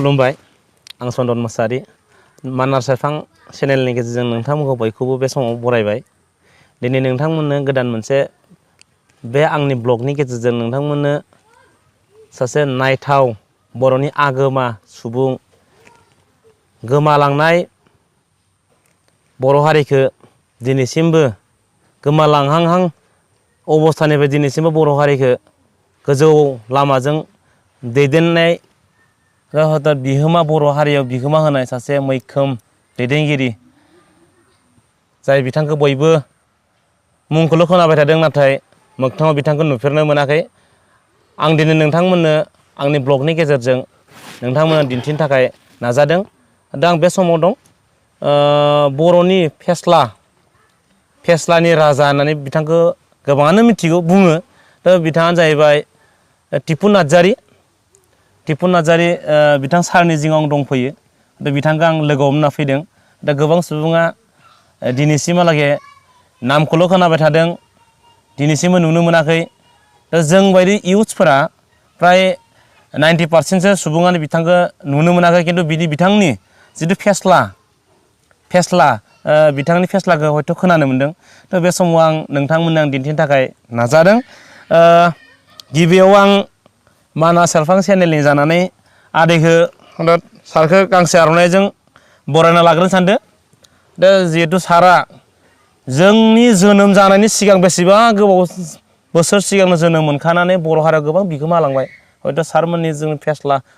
खुलुमबाय आं चन्दन मोसाहारि मानार सेरफां चेनेलनि गेजेरजों नोंथांमोनखौ बयखौबो बे समाव बरायबाय। दिनै नोंथांमोननो गोदान मोनसे बे आंनि ब्लगनि गेजेरजों नोंथांमोननो सासे नायथाव बर'नि आगोमा सुबुं गोमालांनाय बर' हारिखौ दिनैसिमबो गोमालांहांहां अबस्थानिफ्राय दिनैसिमबो बर' हारिखौ गोजौ लामाजों दैदेननाय बिहोमा बर' हारियाव बिहोमा होनाय सासे मैखोम दैदेनगिरि जाय बिथांखौ बयबो मुंखौल' खोनाबाय थादों नाथाय मोगथाङाव बिथांखौ नुफेरनो मोनाखै। आं दिनै नोंथांमोननो आंनि ब्लगनि गेजेरजों नोंथांमोननो दिन्थिनो थाखाय नाजादों। दा आं बे समाव दं बर'नि फेस्लानि राजा होननानै बिथांखौ गोबाङानो मिथिगौ बुङो। दा बिथाङानो जाहैबाय टिपु नार्जारि बिथां सारनि जिङाव दंफैयो। दा बिथांखौ आं लोगो हमना फैदों। दा गोबां सुबुङा दिनैसिमहालागै नामखौल' खोनाबाय थादों, दिनैसिमबो नुनो मोनाखै। दा जोंबायदि इउथ्सफोरा फ्राय 90% सुबुङानो बिथांखौ नुनो मोनाखै, खिन्थु बिथांनि जिथु बिथांनि फेस्लाखौ हयथ' खोनानो मोन्दों। थ' बे समाव आं नोंथांमोननो दिन्थिनो थाखाय नाजादों। गिबियाव आं मानास सेरफां चेनेलनि जानानै आदैखौ सारखौ गांसे आर'नाइजों बरायना लाग्रोनो सानदों। दा जिहेथु सारा जोंनि जोनोम जानायनि सिगां बेसेबा गोबाव बोसोर सिगांनो जोनोम मोनखानानै बर' हारियाव गोबां बिहोमा लांबाय। हयथ' सारमोननि जों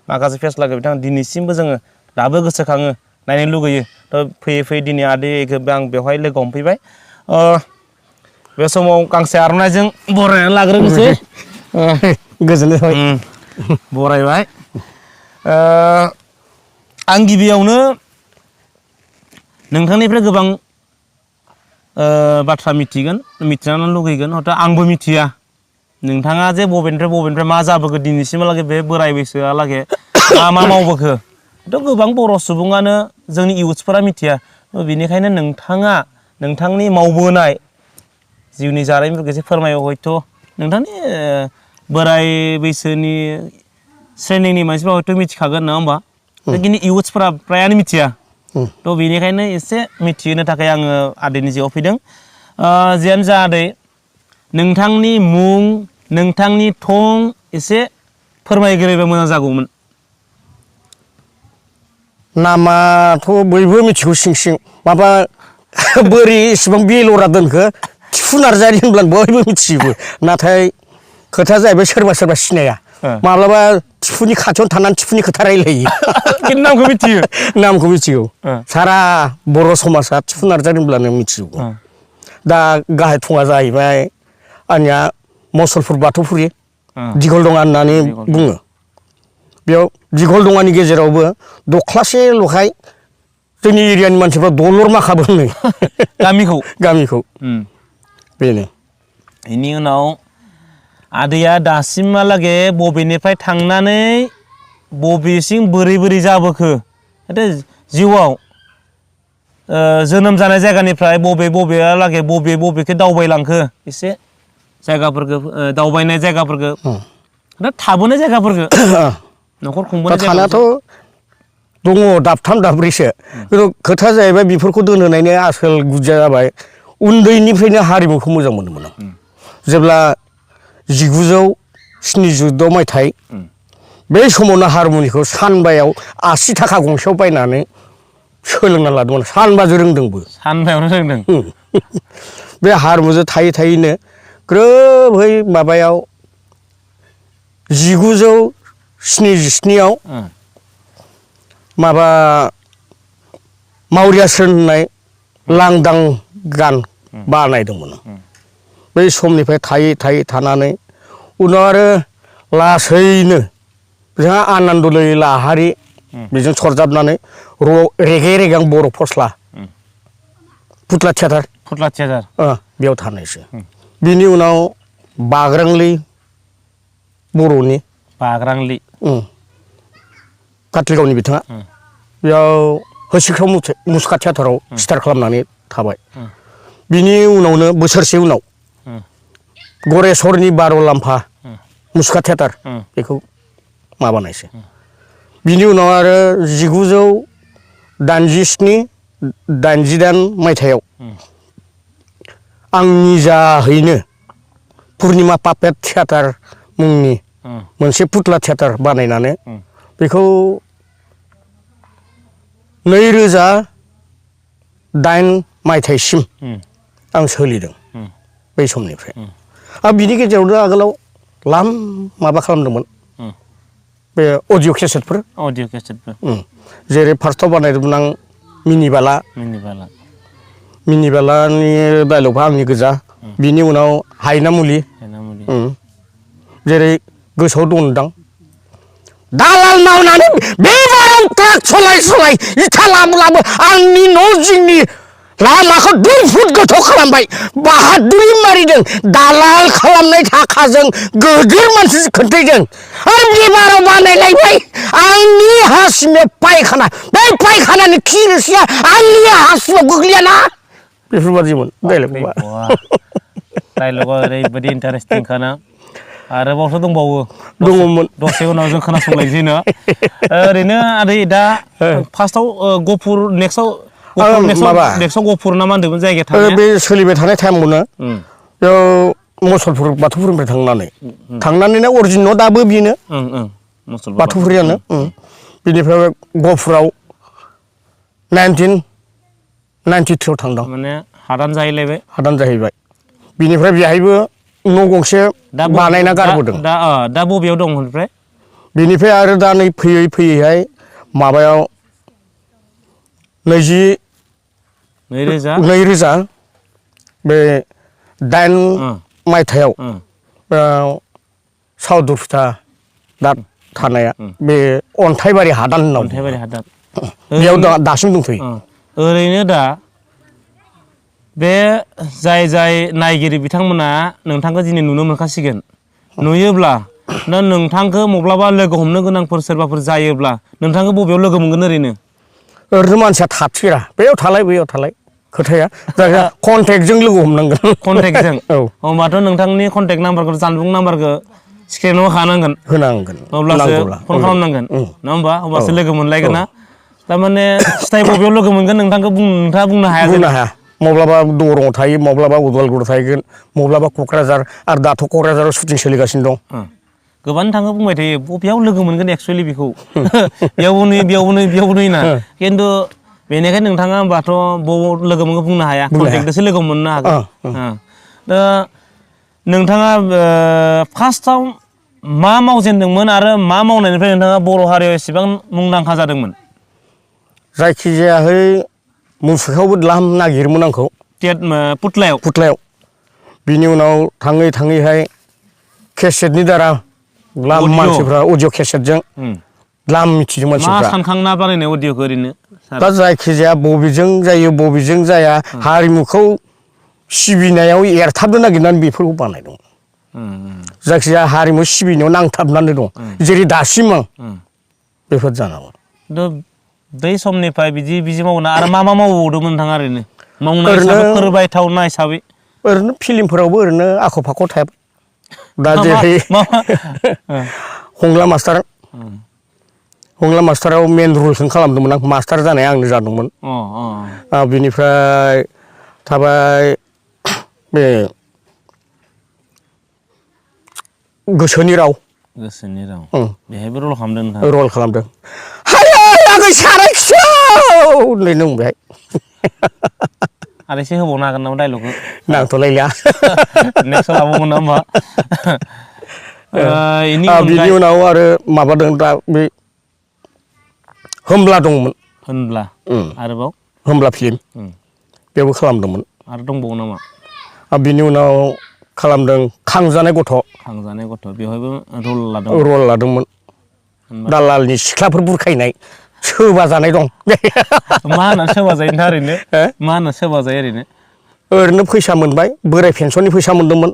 माखासे फेस्लाखौ बिथाङा दिनैसिमबो जोङो दाबो गोसोखाङो, नायनो लुगैयो। थ' फैयै फैयै दिनै आदैखौ आं बेवहाय लोगो हमफैबाय। बे समाव गांसे आर'नाइजों बरायनानै लाग्रोनोसै। गोजोननाय थाबाय। बरायबाय। आं गिबियावनो नोंथांनिफ्राय गोबां बाथ्रा मिथिजानो लुगैगोन। हयथ' आंबो मिथिया नोंथाङा जे बबेनिफ्राय मा जाबोखो दिनैसिमहालागै बे बोराय बैसोआलागै मा मावबोखो। थ' गोबां बर' सुबुङानो जोंनि इउथ्सफोरा मिथिया। बेनिखायनो नोंथाङा नोंथांनि मावबोनाय जिउनि जारिमिनफोरखौ एसे फोरमायो। हयथ' नोंथांनि बोराय बैसोनि श्रेनिनि मानसिफ्रा हयथ' मिथिखागोन, नङा होमबा? खिन्थु इउथ्सफोरा फ्रायानो मिथिया। थ' बेनिखायनो एसे मिथिहोनो थाखाय आङो आदैनि जिउआव फैदों। जियानो जा आदै, नोंथांनि मुं, नोंथांनि थं एसे फोरमायग्रोयोबा मोजां जागौमोन। नामाथ' बयबो मिथिगौ सिं माबा बोरै इसेबां बेलरा दोनखो टिपु नार्जारि होनब्लानो बयबो मिथिजोबो। नाथाय खोथाया जाहैबाय सोरबा सिनाया। माब्लाबा टिपुनि खाथियावनो थानानै टिपुनि खोथा रायलायो। नामखौ मिथियो। नामखौ मिथिगौ। सारा बर' समाजा टिपु नार्जारि होनब्लानो मिथिगौ। दा गाहाय थङा जाहैबाय आंनिया मुसलपुर बाथौफुरि दिघलदङा होननानै बुङो। बेयाव दिघलदङानि गेजेरावबो दख्लासेल'खाय जोंनि एरियानि मानसिफ्रा दलर माखाबो होनो गामिखौ बेनो। बेनि उनाव आदैया दासिमहालागै बबेनिफ्राय थांनानै बबेसिम बोरै जाबोखो, जिउआव जोनोम जानाय जायगानिफ्राय बबेयालागै बबेखौ दावबायलांखो, एसे जायगाफोरखौ दावबायनाय जायगाफोरखौ थाबोनाय जायगाफोरखौ न'खर खुंबोनाय थानायाथ' जायगाफोरखौ दङ दाबथाम दाब्रैसो। खिन्थु खोथाया जाहैबाय बेफोरखौ दोनहोनायनि आसोल गुदिया जाबाय उन्दैनिफ्रायनो हारिमुखौ मोजां मोनोमोन आं। जेब्ला 1976 मायथाइ बे समावनो हारमुनिखौ सानबायाव 80 थाखा गंसेयाव बायनानै सोलोंना लादोंमोन। सानबाजों रोंदोंबो। सानबायावनो रोंदों। बे हारमुजों थायैनो ग्रोबै माबायाव 1977 माबा मावरियास्रोन होननाय लांदां गान बानायदोंमोन। बै समनिफ्राय थायै थानानै उनाव आरो लासैनो बिथाङा आनन्दलोय लाहारि बेजों सरजाबनानै रेगे रेगां बर' फस्ला फुथ्ला थियाटार बेयाव थानायसै। बिनि उनाव बाग्रांलि बर'नि काथलिगावनि बिथाङा बेयाव हसिख्राव मुसुखा थियाटाराव स्टार्ट खालामनानै थाबाय। बिनि उनावनो बोसोरसे उनाव गरेस्वरनि बार'लाम्फा मुसुखा थियाटार बेखौ माबानायसै। बिनि उनाव आरो 1987-88 मायथाइयाव आं निजाहैनो पुर्निमा पापेट थियाटार मुंनि मोनसे पुतला थियाटार बानायनानै बेखौ 2008 मायथाइसिम आं सोलिदों बै समनिफ्राय आरो बिनि गेजेरावनो आगोलाव माबा खालामदोंमोन बे अडिअ' केसेटफोर जेरै फार्स्टआव बानायदोंमोन आं मिनि बालानि डायलगआ आंनि गोजा बिनि उनाव हायना मुलि जेरै गोसोआव दंदां दालाल मावनानै बेबाराव ट्राक सलाय इथा लाबो आंनि न' जिंनि लामाखौ 2 फुट गोथौ खालामबाय बाहादुरि मारिदों दालाल खालामनाय थाखाजों गोदोर मानसि खोन्थैदों आरो बेबाराव बानायलायबाय आंनि हासिङाव पायखाना बे पायखानानि खि रोसिया आंनि हासिङाव गोग्लैयाना बेफोरबादिमोन डायलगा ओरैबायदि इन्टारेस्टिं खाना आरोबावथ' दङमोन दसे उनाव जों खोनासंलायनोसै ना ओरैनो आदै दा फार्स्टआव गफुर नेक्स्टआव गफुर ना मा होनदोंमोन जायगाया थानाया बे सोलिबाय थानाय टाइमावनो बेयाव मुसलपुर बाथौफुरिनिफ्राय थांनानै अरिजिनाव दाबो बेनो बाथौफुरियानो बिनिफ्राय गफुराव 1993 थांदों माने हादान जाहैबाय बिनिफ्राय बेहायबो न' गंसे बानायना गारबोदों दा बबेयाव दं ओमफ्राय बिनिफ्राय आरो दा नै फैयैहाय माबायाव 2000 बे 8 मायथाइयाव साउदुरफिथा दा थानाया बे अन्थाइबारि हादान बेयाव दासिम दंथ'यो ओरैनो दा बे जाय नायगिरि बिथांमोना नोंथांखौ दिनै नुनो मोनखासिगोन नुयोब्ला दा नोंथांखौ माब्लाबा लोगो हमनो गोनांफोर सोरबाफोर जायोब्ला नोंथांखौ बबेयाव लोगो मोनगोन ओरैनो मानसिया थाथिरा बैयाव थालाय खोथाया जायगा कन्टेक्टजों लोगो हमनांगोन कन्टेक्टजों होमबाथ' नोंथांनि कन्टेक्ट नाम्बारखौ जानबुं नाम्बारखौ स्क्रिनाव होनांगोन अब्लासो फन खालामनांगोन नङा होमबासो लोगो मोनलायगोन ना थारमाने सिथाय बबेयाव लोगो मोनगोन नोंथाङा बुंनो हाया माब्लाबा दरंआव थायो माब्लाबा उदालगुरियाव थाहैगोन माब्लाबा क'क्राझार आरो दाथ' क'क्राझाराव शुटिं सोलिगासिनो दं गोबां थाङो बुंबाय थायो बबेयाव लोगो मोनगोन एक्सुवेलि बेखौ बेयावबो नुयो ना खिन्थु बेनिखायनो नोंथाङा होमबाथ' बबाव लोगो मोनगोन बुंनो हाया कन्टेक्टजोंसो लोगो मोननो हागोन दा नोंथाङा फार्स्टआव मा मावजेनदोंमोन आरो मा मावनायनिफ्राय नोंथाङा बर' हारियाव एसेबां मुंदांखा जादोंमोन जायखिजायाहै मुसुखायावबो नागिरोमोन आंखौ पुतलायाव बिनि उनाव थाङैहाय केसेटनि दारा मानसिफ्रा अडिअ' केसेटजों मिथिदों मानसिफ्रा मा सानखांना बानायनाय अडिअ'खौ ओरैनो दा जायखिजाया बबेजों जायो बबेजों जाया हारिमुखौ सिबिनायाव एरथाबनो नागिरनानै बेफोरखौ बानायदों जायखिजाया हारिमु सिबिनायाव नांथाबनानै दं जेरै दासिम आं बेफोर जानांगौ बै समनिफ्राय बिदि मावना आरो मा मावबावदोंमोन नोंथाङा ओरैनो मावनाय हिसाबै फोरबायथावना हिसाबै ओरैनो फिल्मफोरावबो ओरैनो आख' फाख' थाबाय दा जेरै हंला मास्टाराव मेन रलखौनो खालामदोंमोन आं मास्टार जानाया आंनो जादोंमोन बिनिफ्राय थाबाय बे गोसोनि राव बेहायबो रल खालामदों नोंथाङा रल खालामदों आगै सारायखिसौ होनलाय नों बेहाय आरो एसे होबावनो हागोन नामा डायलगखौ नांथ'लायला नेक्स्टआव लाबावगोन ना होमबा बिनि उनाव आरो माबादों दा बे होमब्ला दंमोन आरोबाव होमब्ला फिल्म बेयावबो खालामदोंमोन आरो दंबावो नामा बिनि उनाव खालामदों खांजानाय गथ' बेवहायबो रल लादोंमोन दालालनि सिख्लाफोर बुरखायनाय सोबा जानाय दं मा होनना सोबा जायो नोंथाङा ओरैनो मा होनना सोबा जायो ओरैनो फैसा मोनबाय बोराय पेन्सननि फैसा मोनदोंमोन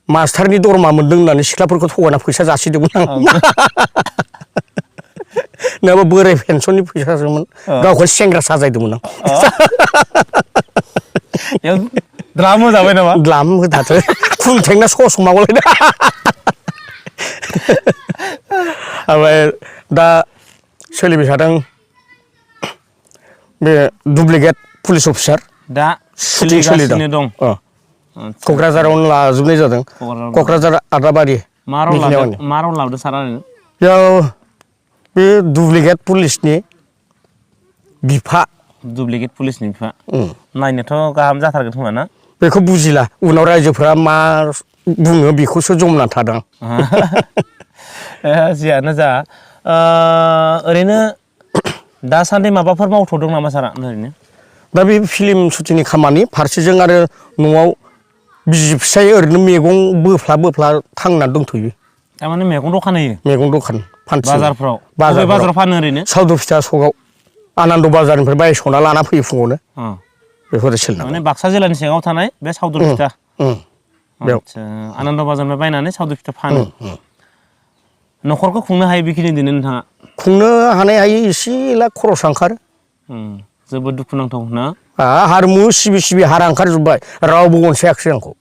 मास्टारनि दरमा मोनदों होननानै सिख्लाफोरखौ थगायना फैसा जासिदोंमोन आं नङाबा बोराय पेन्सननि फैसासोमोन गावखौ सेंग्रा साजायदोंमोन आं द्लाम होजाबाय नामा द्लाम होदाथो खुंथेंना सस माबालायदों ओमफ्राय दा सोलिबाय थादों बे डुप्लिकेट पुलिस अफिसार दा सोलिगासिनो दं क'क्राझारावनो लाजोबनाय जादों क'क्राझार आदाबारि मा रल लाबोदों सारा ओरैनो बेयाव बे डुप्लिकेट पुलिसनि बिफा डुप्लिकेट पुलिसनि बिफा नायनोथ' गाहाम जाथारगोन खोमा ना बेखौ बुजिला उनाव रायजोफ्रा मा बुङो बेखौसो जमना थादों जियानो जा ओरैनो दासान्दि माबाफोर मावथ'दों नामा सारा ओरैनो दा बे फिल्म शुटिंनि खामानि फारसेजों आरो न'आव बिसि फिसाय ओरैनो मैगं बोफ्ला थांनानै दंथ'यो थारमाने मैगं दखान होयो मैगं दखान फानथिं बाजारफ्राव बाजाराव फानो ओरैनो सावदु फिथा सकआव आनन्द बाजारनिफ्राय बायस'ना लाना फैयो फुङावनो बेफोरो सोलिनांगौ माने बाक्सा जिल्लानि सिङाव थानाय बे सावदु फिथा आदसा आनन्द बाजारनिफ्राय बायनानै सावदु फिथा फानो न'खरखौ खुंनो हायो बेखिनिजोंनो नोंथाङा खुंनो हायो एसे एला खरस ओंखारो जोबोद दुखुनांथाव ना हारिमु सिबि हारा ओंखारजोब्बाय रावबो अनसायाखिसै आंखौ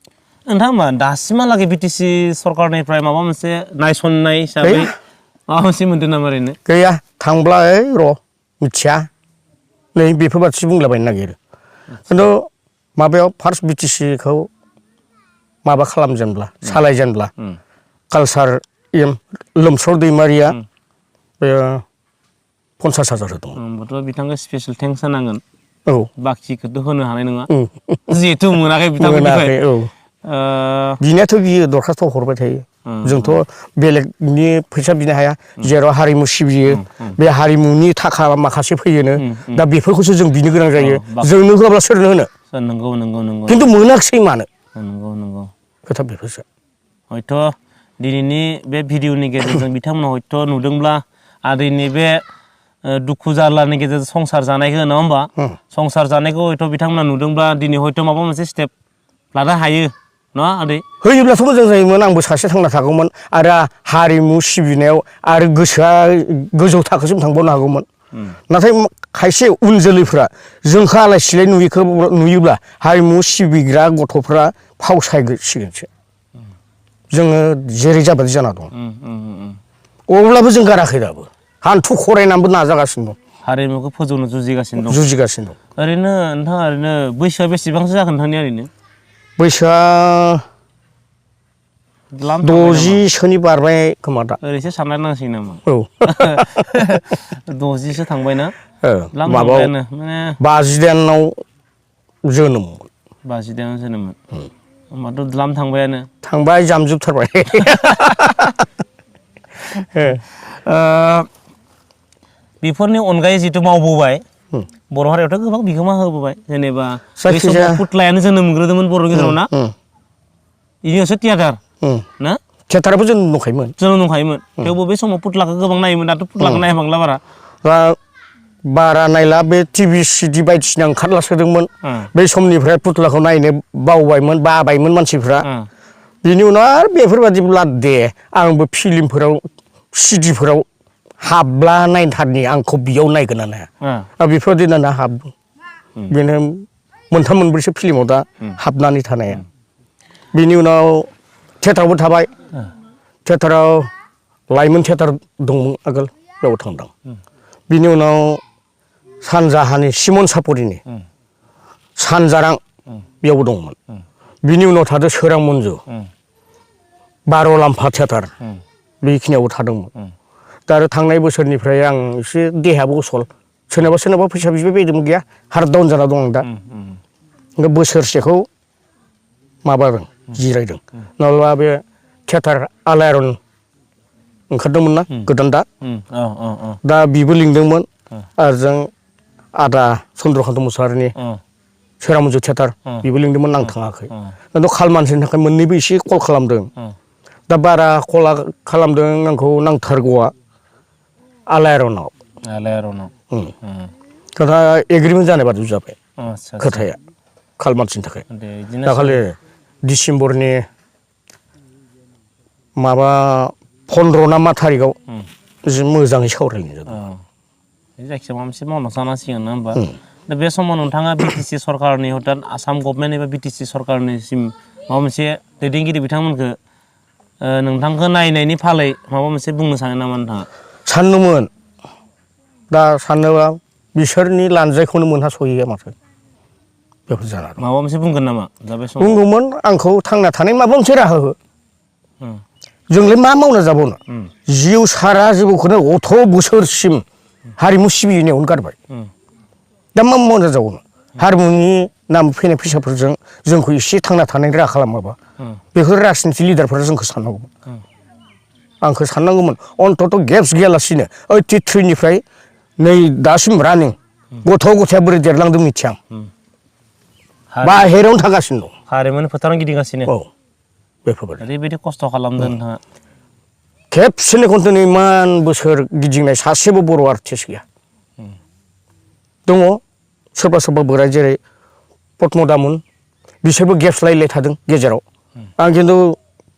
नोंथां होमबा दासिमहालागै बिटिसि सरकारनिफ्राय माबा मोनसे नायसननाय हिसाबै माबा मोनसे मोनदों नामा ओरैनो गैया थांब्ला र' मिथिया नै बेफोर बाथ्रा बुंलाबायनो नागिरो खिन्थु माबायाव फार्स्ट बिटिसिखौ माबा खालामजेनब्ला सालायजेनब्ला कालसार लोमस्राव दैमारिया बे 50,000 दं होमबाथ' बिथांखौ स्पेसियेल थेंक्स होनांगोन औ बाखिखौथ' होनो हानाय नङा जिहेथु मोनाखै मोनाखै औ बिनियाथ' बियो दरखास्थ' हरबाय थायो जोंथ' बेलेगनि फैसा बिनो हाया जेराव हारिमु सिबियो बे हारिमुनि थाखा माखासे फैयोनो दा बेफोरखौसो जों बिनो गोनां जायो जोंनो होआब्ला सोरनो होनो नंगौ खिन्थु मोनाखिसै मानो नंगौ खोथा बेफोरसो हयथ' दिनैनि बे भिडिअनि गेजेरजों बिथांमोना हयथ' नुदोंब्ला आदैनि बे दुखु जारलानि गेजेरजों संसार जानायखौ नङा होमबा संसार जानायखौ हयथ' बिथांमोना नुदोंब्ला दिनै हयथ' माबा मोनसे स्टेप लानो हायो नङा आदै होयोब्लाथ' मोजां जायोमोन आंबो सासे थांना थागौमोन आरो हारिमु सिबिनायाव आरो गोसोआ गोजौ थाखोसिम थांबावनो हागौमोन नाथाय खायसे उन जोलैफ्रा जोंखौ आलाय सिलाय नुयोब्ला हारिमु सिबिग्रा गथ'फ्रा फावसायसिगोनसो जोङो जेरै जाबादि जाना दं अब्लाबो जों गाराखै दाबो हान्थु खरायनानैबो नाजागासिनो दं हारिमुखौ फोजौनो जुजिगासिनो दं ओरैनो नोंथाङा ओरैनो बैसोआ बेसेबांसो जागोन नोंथांनि ओरैनो बैसोआ 60सोनि बारबाय खोमा दा ओरैसो सानना नांसिगोन नामा औ 60सो थांबायना माबायाव माने 50 जोनोम 50 जोनोममोन होमबाथ' द्लाम थांबाय जामजोबथारबाय बेफोरनि अनगायै जिथु मावबोबाय बर' हारियावथ' गोबां बिहोमा होबोबाय जेनेबा बै समाव पुतलायानो जोनोम मोनग्रोदोंमोन बर' गेजेराव ना इनिसो थियाटार ना थियाटाराबो जोनोम दंखायोमोन थेवबो बे समाव पुतलाखौ गोबां नायोमोन दाथ' पुतलाखौ नायबांला बारा नायला बे टिभि सिडि बायदिसिना ओंखारलासोदोंमोन बै समनिफ्राय पुतलाखौ नायनो बाबायमोन मानसिफ्रा बिनि उनाव आरो बेफोरबायदि ब्लाद दे आंबो फिल्मफोराव सिडिफोराव हाबला नायथारनि आंखौ बेयाव नायगोन ना नाया बेफोरबायदि होननानै हाबदों बेनो 3-4 फिल्माव दा हाबनानै थानाया बिनि उनाव थियेटारावबो थाबाय थियेटाराव लाइमोन थियेटार दंमोन आगोल बेयाव थांदों बिनि उनाव सानजाहानि सिमन सापरिनि सानजारां बेयावबो दंमोन बिनि उनाव थादों सोरां मन्जु 12 लाम्फा थियेटार बेखिनियावबो थादोंमोन दा आरो थांनाय बोसोरनिफ्राय आं एसे देहायाबो असल सोरनाबा फैसा बिबाय बायदोंमोन गैया हार्ट डाउन जाना दं आं दा बोसोरसेखौ माबादों जिरायदों नङाब्ला बे थियेटार आलायारन ओंखारदोंमोन ना गोदान दा बिबो लिंदोंमोन आरो जों आदा चन्द्रकान्त मुसाहारिनि सोरां मन्जु थियेटार बेबो लिंदोंमोन आं थाङाखै दा खालमानसिनि थाखाय मोननैबो एसे कल खालामदों दा बारा कल खालामदों आंखौ नांथारगौआ आलायारनाव खोथा एग्रिमेन्ट जानाय बादि जाबाय खोथाया खालमानसिनि थाखाय दाखालि डिसेम्बरनि 15 ना मा थारिखआव मोजाङै सावरायनाय जादों जायखिजाया माबा मोनसे मावना जानांसिगोन ना होमबा दा बे समाव नोंथाङा बिटिसि सरकारनि हयथ' आसाम गभर्नमेन्ट एबा बिटिसि सरकारनिसिम माबा मोनसे दैदेनगिरि बिथांमोनखौ नोंथांखौ नायनायनि फालै माबा मोनसे बुंनो सानो नामा नोंथाङा सानदोंमोन दा साननोबा बिसोरनि लानजायखौनो मोनहास'हैया माथो बेफोर जाना दं। माबा मोनसे बुंगोन नामा दा बे समाव? बुंगौमोन आंखौ थांना थानाय माबा मोनसे राहा हो। जोंलाय मा मावना जाबावनो जिउ सारा जिउखौनो अथ' बोसोरसिम हारिमु सिबिनायावनो गारबाय दा मा मावना जाबावनो हारिमुनि नाम फैनाय फैसाफोरजों जोंखौ एसे थांना थानायनि राहा खालामाबा बेफोर राजनिथि लिडारफोरा जोंखौ साननांगौमोन आंखौ साननांगौमोन अन्तत' गेप्स गैयालासिनो 83निफ्राय नै दासिम रानिं गथ' गथाया बोरै देरलांदों मिथिया आं बाहेरायावनो थांगासिनो दं हारिमुनि फोथाराव गिदिंगासिनो औ बेफोरबायदि ओरैबायदि खस्थ' खालामदों नोंथाङा खेबसेनो खनथानो इमान बोसोर गिदिंनाय सासेबो बर' आर्टिस्ट गैया दङ सोरबा सोरबा बोराय जेरै पद्मदामोन बिसोरबो गेप्स लायलाय थादों गेजेराव आं खिन्थु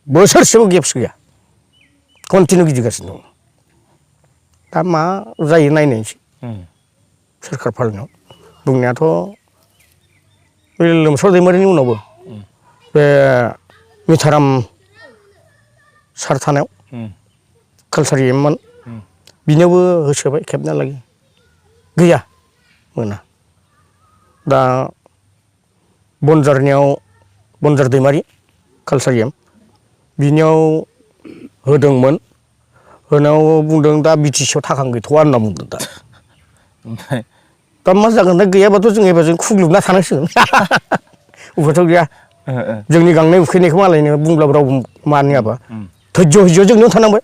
बोसोरसेबो गेप्स गैया कन्टिनिउ गिदिंगासिनो दं दा मा जायो नायनायसै सोरखार फालिनायाव बुंनायाथ' बे लोमसाव दैमारिनि उनावबो बे मिथाराम सार थानायाव कालसार एममोन बिनियावबो होसोबाय खेबनालागै गैया मोना दा बनजार दैमारि कालसार एम बिनियाव होदोंमोन होनायाव बुंदों दा बिटिसिआव थाखा गैथ'वा होनना बुंदों दा ओमफ्राय दा मा जागोन दा गैयाबाथ' जों एबार जों खुग्लुबना थानांसिगोन उफायथ' गैया जोंनि गांनाय उखैनायखौ मालायनो बुंब्लाबो रावबो मानियाबा धैर्य जोंनियाव थानांबाय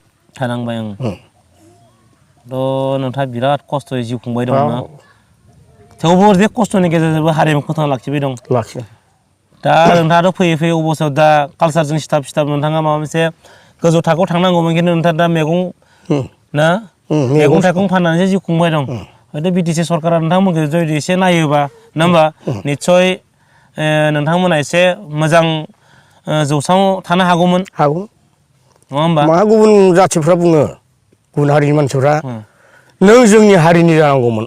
आं थ' नोंथाङा बिराद खस्थ'यै जिउ खुंबाय दं ना थेवबो बे खस्थ'नि गेजेरजोंबो हारिमुखौ फोथांना लाखिबाय दं दा नोंथाङाथ' फैयै फैयै अबस्थायाव दा कालसारजों सिथाब नोंथाङा माबा मोनसे गोजौ थाखोआव थांनांगौमोन खिन्थु नोंथाङा दा मैगं थाइगं फाननानैसो जिउ खुंबाय दं हयथ' बिटिसि सरकारा नोंथांमोनखौ जुदि एसे नायोबा नङा होमबा निस्सय नोंथांमोना एसे मोजां जौसाङाव थानो हागौमोन नङा होमबा मा गुबुन जाथिफ्रा बुङो गुबुन हारिनि मानसिफ्रा नों जोंनि हारिनि जानांगौमोन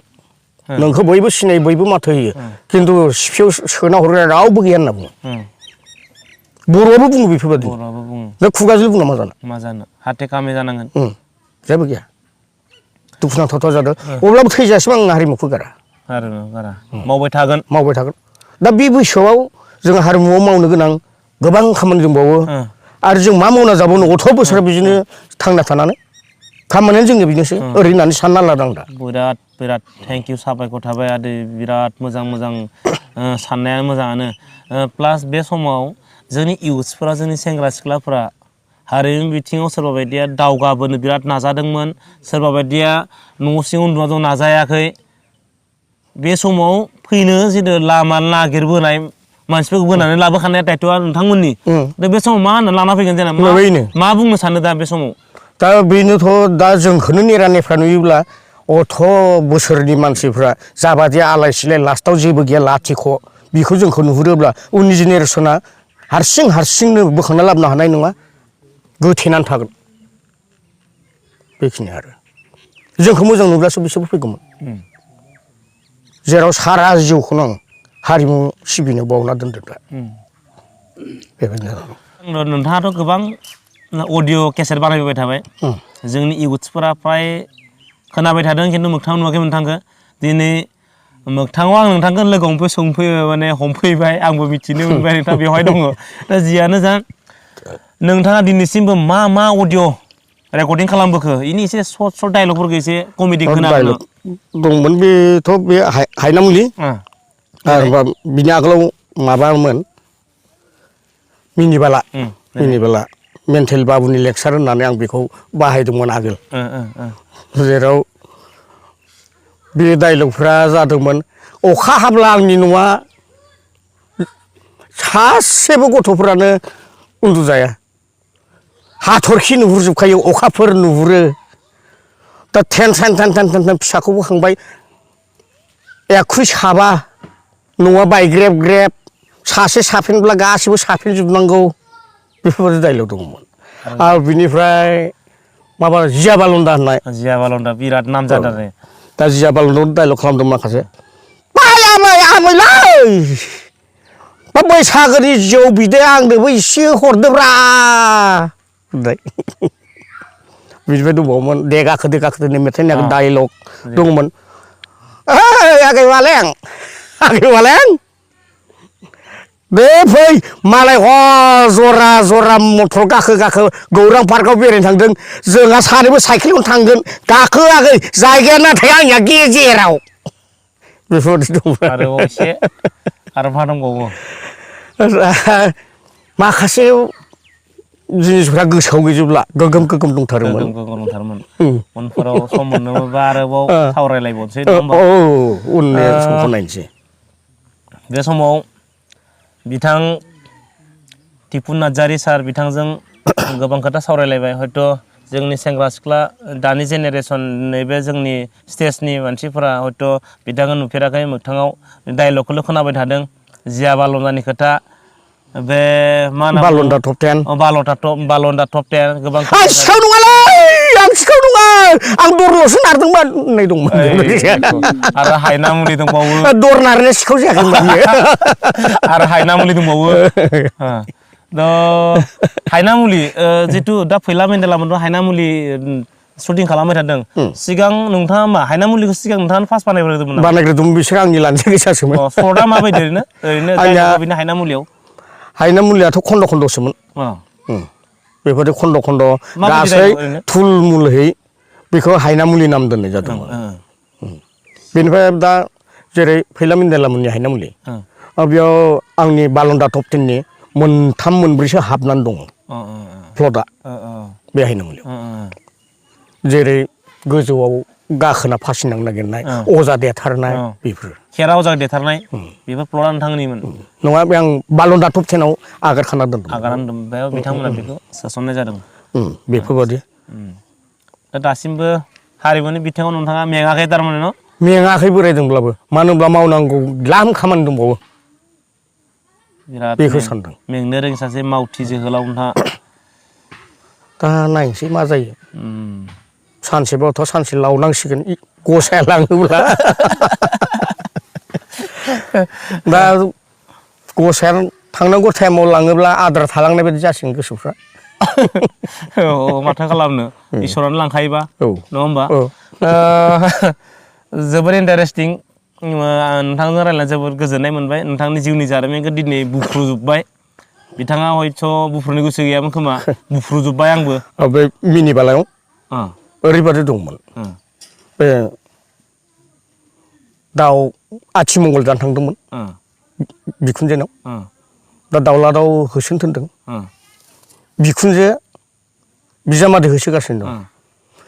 नोंखौ बयबो सिनायो बयबो माथो होयो खिन्थु सिफियाव सोना हरग्रा रावबो गैया होनना बुङो बर'आबो बुङो बेफोरबायदि नों खुगाजों बुंना मा जानो हाथे कामे जानांगोन जेबो गैया दुखुनांथाव जादों अब्लाबो थैजासिम आं हारिमुखौ गारा मावबाय थागोन दा बे बैसोआव जों हारिमुआव मावनो गोनां गोबां खामानि दंबावो आरो जों मा मावना जाबावनो अथ' बोसोर बिदिनो थांना थानानै खामानियानो जोंनि बिनोसै ओरै होननानै सानना लादों आं दा बिराद थेंक इउ साबायखर थाबाय आदै बिराद मोजां साननाया मोजाङानो प्लास बे समाव जोंनि इउथ्सफोरा जोंनि सेंग्रा सिख्लाफोरा हारिमु बिथिङाव सोरबा बायदिया दावगाबोनो बिराद नाजादोंमोन सोरबा बायदिया न' सिङाव उन्दुना दं नाजायाखै बे समाव फैनो जितु लामा नागिरबोनाय मानसिफोरखौ बोनानै लाबोखानाया दायथ'आ नोंथांमोननि दा बे समाव मा होनना लाना फैगोन जेनेबा मा बुंनो सानो दा बे समाव दा बेनोथ' दा जोंखौनो नेरा नुयोब्ला अथ' बोसोरनि मानसिफ्रा जाबादि आलाय सिलाय लास्टआव जेबो गैया लाथिख' बेखौ जोंखौ नुहुरोब्ला उननि जेनेरेसना हारसिंनो बोखांना लाबोनो हानाय नङा गोथेनानै थागोन बेखिनि आरो जोंखौ मोजां नुब्लासो बिसोरबो फैगौमोन जेराव सारा जिउखौनो आं हारिमु सिबिनो बावना दोनदों दा बेबायदिनो नोंथाङाथ' गोबां अडिअ' केसेट बानायबोबाय थाबाय जोंनि इउथ्सफोरा फ्राय खोनाबाय थादों खिन्थु मोगथाङाव नुवाखै नोंथांखौ दिनै मोगथाङाव आं नोंथांखौ लोगो हमफैबाय आंबो मिथिनो मोनबाय नोंथाङा बेवहाय दङ दा जियानो जा नोंथाङा दिनैसिमबो मा अडिअ' रेकर्डिं खालामबोखो बेनि एसे सर्ट डायलगफोरखौ एसे कमेडि खोनादों दंमोन बेथ' बे हायनामुलि आरो बिनि आगोलाव माबामोन मिनिबाला मेन्टेल बाबुनि लेक्सार होननानै आं बेखौ बाहायदोंमोन आगोल जेराव बे डायलगफ्रा जादोंमोन अखा हाब्ला आंनि न'आ सासेबो गथ'फोरानो उन्दुजाया हाथरखि नुहुरजोबखायो अखाफोर नुहुरो दा थेन फिसाखौ बोखांबाय एखुइ साबा न'आ बायग्रेब सासे साफिनब्ला गासिबो साफिनजोबनांगौ बेफोरबायदि डायलग दङमोन आरो बिनिफ्राय माबा जिया बालन्दा होननाय बिराद नाम जादों आरो दा जिया बालन्दायाव डायलग खालामदों माखासे आमैलै बा बैसागोनि जौ बिदै आंनोबो एसे हरदोब्रा बिनिफ्राय दंबावोमोन दे गाखो मेथाइनि डाइलग दंमोन आगै मालें बे फै मालाय जरा मटर गाखो गौरां पार्कआव बेरायनो थांदों जोंहा सानैबो साइकेलजों थांगोन गाखो आगै जायगाया नाथाय आंनिया गेजेराव बेफोरबायदि दंमोन आरो एसे आरो मा दंबावो माखासे जिनिसफ्रा गोसोआव गैजोबला गोगोम दंथारोमोन उनफोराव सम मोनोबा आरोबाव सावरायलायबावनोसै नङा होमबा उननि समखौ नायनोसै बे समाव बिथां टिपु नार्जारि सार बिथांजों गोबां खोथा सावरायलायबाय हयथ' जोंनि सेंग्रा सिख्ला दानि जेनेरेसन नैबे जोंनि स्टेजनि मानसिफोरा हयथ' बिथांखौ नुफेराखै मोगथाङाव डाइलगखौल' खोनाबाय थादों जिया बाल'नानि खोथा बे मा होनना बालन्दा टप 10 बालन्दा टप 10 गोबां आं सिखाव नङालै आं सिखाव नङा आं दरल'सो नारदोंमोन होननाय दंमोन आरो हायना मुलि दंबावो दर नारनाया सिखाव जायाखैमोन आरो हायना मुलि दंबावो हायना मुलि जिथु दा फैला मेन्देलामोनथ' हायना मुलि शुटिं खालामबाय थादों सिगां नोंथाङा मा हायना मुलिखौ सिगां नोंथाङा फार्स्ट बानायग्रोदोंमोन नामा बानायग्रोदोंमोन बिसोर आंनि लानोसो गोसासोमोन सर्टआ माबायदि ओरैनो बिनो हायना मुलियाव हायना मुलियाथ' खन्द'सोमोन बेफोरदि खन्द' गासै थुल मुलहै बेखौ हायना मुलि नाम दोननाय जादोंमोन बेनिफ्राय दा जेरै फैला मेन्देलामोननि हायना मुलि बेयाव आंनि बालन्दा टप 10नि मोनथाम मोनब्रैसो हाबनानै दङ प्लटआ बे हायना मुलियाव जेरै गोजौआव गाखोना फासिनांनो नागिरनाय अजा देथारनाय बेफोर खेरा अजा देथारनाय बेफोर प्लटआ नोंथांनिमोन नङा बे आं बालन्दा टप 10आव आगारखाना दोनदों बेयाव बिथांमोना बेखौ सोसननाय जादों बेफोरबादि दा दासिमबो हारिमुनि बिथिङाव नोंथाङा मेङाखै थारमाने न' मेङाखै बोरायदोंब्लाबो मानो होनब्ला मावनांगौ द्लाम खामानि दंबावो बिराद बेखौ सानदों मेंनो रोङि सासे मावथि जोहोलाव नोंथाङा दा नायनोसै मा जायो सानसेबाथ' सानसे लावनांसिगोन गसाया लाङोब्ला दा गसाया थांनांगौ टाइमाव लाङोब्ला आद्रा थालांनाय बायदि जासिगोन गोसोफ्रा माथो खालामनो इसोरानो लांखायोबा नङा होमबा जोबोर इन्टारेस्टिं नोंथांजों रायज्लायना जोबोर गोजोननाय मोनबाय नोंथांनि जिउनि जारिमिनखौ दिनै बुफ्रुजोब्बाय बिथाङा हयथ' बुफ्रुनो गोसो गैयामोन खोमा बुफ्रुजोब्बाय आंबो बे मिनि बालायाव ओरैबादि दंमोन बे दाउ आथिमंगल जानो थांदोंमोन बिखुनजोनाव दा दाउला दाउ होसोनो थोनदों बिखुनजो बिजामादै होसोगासिनो दं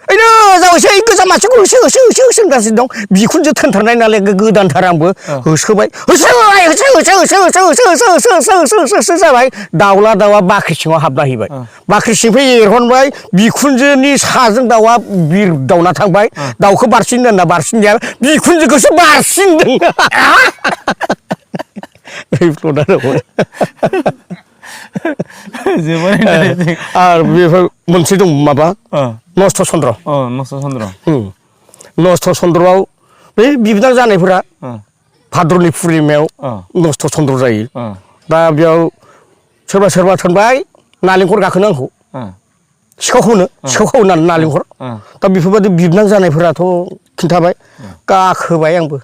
ओइनो जावैसै गोजाम मानसिखौ होसो होनगासिनो दं बिखुनजो थोनथारनाय नालाय गोदानथार आंबो होसोबाय होसो जाबाय दाउला दाउआ बाख्रि सिङाव हाबना हैबाय बाख्रि सिंनिफ्राय एरहनबाय बिखुनजोनि साजों दाउआ बिरदावना थांबाय दाउखौ बारसिनदों होनना बारसिनजाया बिखुनजोखौसो बारसिनदों आरो बेफोर मोनसे दं माबा नस्थ' चन्द्र नस्थ' चन्द्रआव बे बिबोनां जानायफोरा भाद्रनि पुर्निमायाव नस्थ' चन्द्र जायो दा बेयाव सोरबा थोनबाय नालेंखर गाखोनो आंखौ सिखाव खावनानै नालेंखर दा बेफोरबायदि बिबोनां जानायफोराथ' खिन्थाबाय गाखोबाय आंबो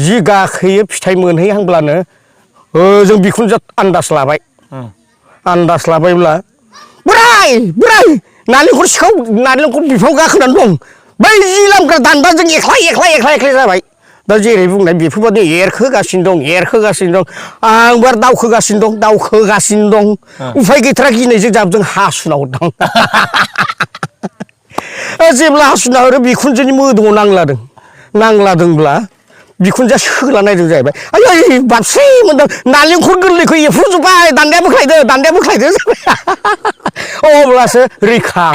जि गाखोयो फिथाइ मोनहैहांब्लानो जों बिखुनजो आन्दाज लाबायब्ला बोराय नालेंखर बिफाङाव गाखोनानै दं बै जि लामग्रा दान्दाजों एक्ला जाबाय दा जेरै बुंनाय बेफोरबायदि एरखोगासिनो दं आंबो दावखोगासिनो दं उफाय गैथारा गिनायजों जाबजों हासुना हरदां जेब्ला हासुना हरो बिखुनजोनि मोदोमाव नांलादोंब्ला बिखुनजोआ सोला नायदों जाहैबाय आयै बाबसै मोनदों नालेंखर गोरलैखौ एफ्रुजोब्बाय दान्दाया बोख्लायदो अब्लासो रैखा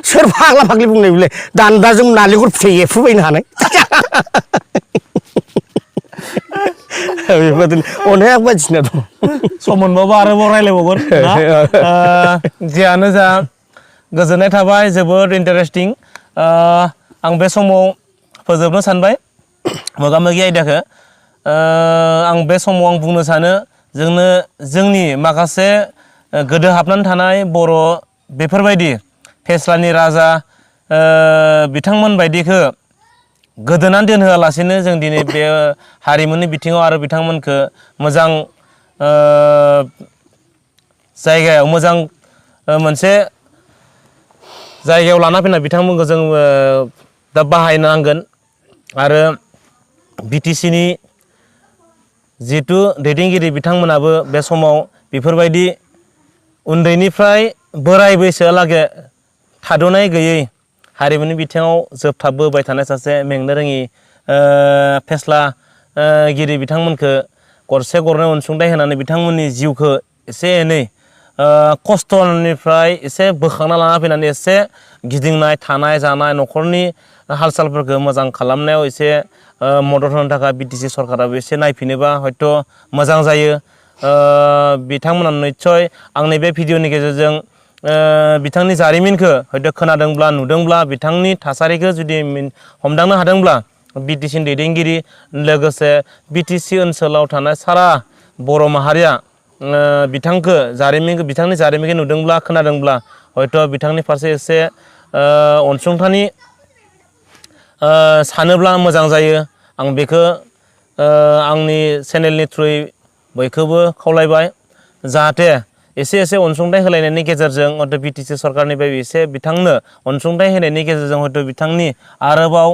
सोर फाग्ला फाग्लि बुंनाय बिलाय दान्दाजों नालेंखर फिथाइ एफ्रुबायनो हानाय बेबादिनो अनेक बायदिसिना दं सम मोनबाबो आरोबाव रायज्लायबावगोन जियानो जा गोजोननाय थाबाय जोबोद इन्टारेस्टिं आं बे समाव फोजोबनो सानबाय मोगा मोगि आयदाखौ आं बे समाव आं बुंनो सानो जोंनि माखासे गोदो हाबनानै थानाय बर' बेफोरबायदि फेस्लानि राजा बिथांमोन बायदिखौ गोदोनानै दोनहोआलासेनो जों दिनै बे हारिमुनि बिथिङाव आरो बिथांमोनखौ मोजां जायगायाव मोजां मोनसे जायगायाव लाना फैना बिथांमोनखौ जों दा बाहायनांगोन आरो बिटिसिनि जिहेथु दैदेनगिरि बिथांमोनाबो बे समाव बेफोरबायदि उन्दैनिफ्राय बोराय बैसोआलागै थाद'नाय गैयै हारिमुनि बिथिङाव जोबथाबबोबाय थानाय सासे मेंनो रोङि फेस्लागिरि बिथांमोनखौ गरसे गरनै अनसुंथाइ होनानै बिथांमोननि जिउखौ एसे एनै खस्थ'निफ्राय एसे बोखांना लाना फैनानै एसे गिदिंनाय थानाय जानाय न'खरनि हाल सालफोरखौ मोजां खालामनायाव एसे मदद होनो थाखाय बिटिसि सरकाराबो एसे नायफिनोबा हयथ' मोजां जायो। बिथांमोना निस्सय आंनि बे भिडिअनि गेजेरजों बिथांनि जारिमिनखौ हयथ' खोनादोंब्ला नुदोंब्ला बिथांनि थासारिखौ जुदि हमदांनो हादोंब्ला बिटिसिनि दैदेनगिरि लोगोसे बिटिसि ओनसोलाव थानाय सारा बर' माहारिया बिथांनि जारिमिनखौ नुदोंब्ला खोनादोंब्ला हयथ' बिथांनि फारसे एसे अनसुंथाइनि सानोब्ला मोजां जायो। आं बेखौ आंनि चेनेलनि थ्रुयै बयखौबो खावलायबाय जाहाथे एसे एसे अनसुंथाइ होलायनायनि गेजेरजों हयथ' बिटिसि सरकारनिफ्राय एसे बिथांनो अनसुंथाइ होनायनि गेजेरजों हयथ' बिथांनि आरोबाव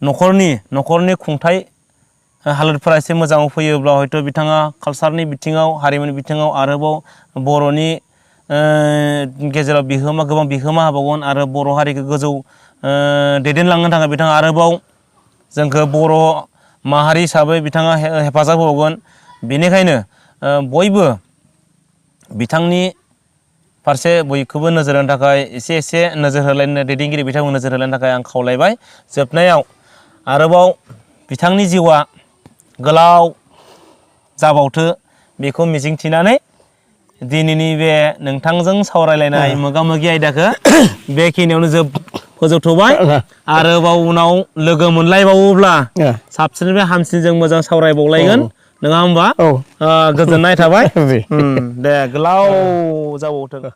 न'खरनि खुंथाइ हालोदफोरा एसे मोजाङाव फैयोब्ला हयथ' बिथाङा कालसारनि बिथिङाव हारिमुनि बिथिङाव आरोबाव बर'नि गेजेराव गोबां बिहोमा होबावगोन आरो बर' हारिखौ गोजौ दैदेनलांनो थाखाय बिथाङा आरोबाव जोंखौ बर' माहारि हिसाबै बिथाङा हेफाजाब होबावगोन। बेनिखायनो बयबो बिथांनि फारसे बयखौबो नोजोर होनो थाखाय एसे नोजोर होलायनो दैदेनगिरि बिथांमोन नोजोर होलायनो थाखाय आं खावलायबाय। जोबनायाव आरोबाव बिथांनि जिउआ गोलाव जाबावथो बेखौ मिजिंथिनानै दिनैनि बे नोंथांजों सावरायलायनाय मोगा-मोगि आयदाखौ बेखिनियावनो फोजोबथ'बाय। आरोबाव उनाव लोगो मोनलायबावोब्ला साबसिननिफ्राय हामसिन जों मोजां सावरायबावलायगोन नङा होमबा? गोजोननाय थाबाय। दे गोलाव जाबावथों।